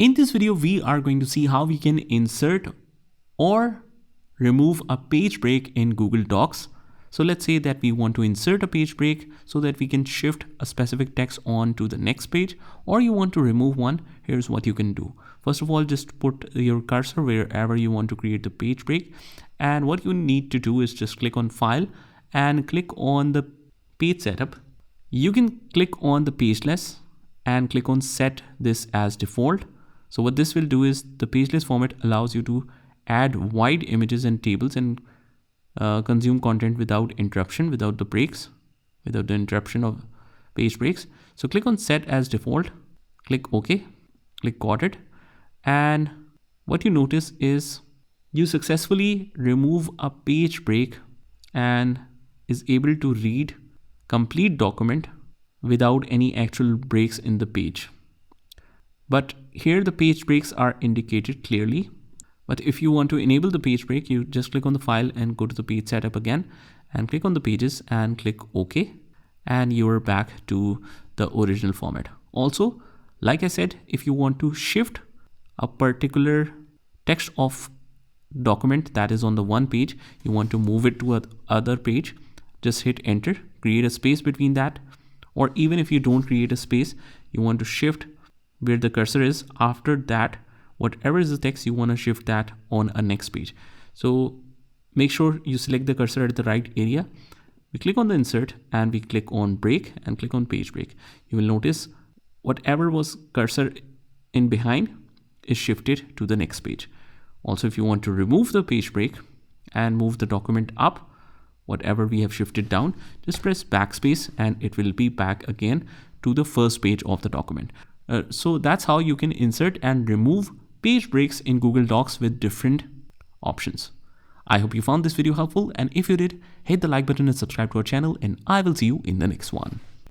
In this video, we are going to see how we can insert or remove a page break in Google Docs. So let's say that we want to insert a page break so that we can shift a specific text on to the next page, or you want to remove one. Here's what you can do. First of all, just put your cursor wherever you want to create the page break. And what you need to do is just click on File and click on the page setup. You can click on the pageless and click on Set this as default. So what this will do is the pageless format allows you to add wide images and tables and consume content without interruption, without the breaks, without the interruption of page breaks. So click on Set as default, click OK, click Got it. And what you notice is you successfully remove a page break and is able to read complete document without any actual breaks in the page. But here the page breaks are indicated clearly. But if you want to enable the page break, you just click on the file and go to the page setup again and click on the pages and click OK. And you are back to the original format. Also, like I said, if you want to shift a particular text of document that is on the one page, you want to move it to another page, just hit enter, create a space between that. Or even if you don't create a space, you want to shift where the cursor is. After that, whatever is the text, you want to shift that on a next page. So make sure you select the cursor at the right area. We click on the insert and we click on break and click on page break. You will notice whatever was cursor in behind is shifted to the next page. Also, if you want to remove the page break and move the document up, whatever we have shifted down, just press backspace and it will be back again to the first page of the document. So that's how you can insert and remove page breaks in Google Docs with different options. I hope you found this video helpful, and if you did, hit the like button and subscribe to our channel, and I will see you in the next one.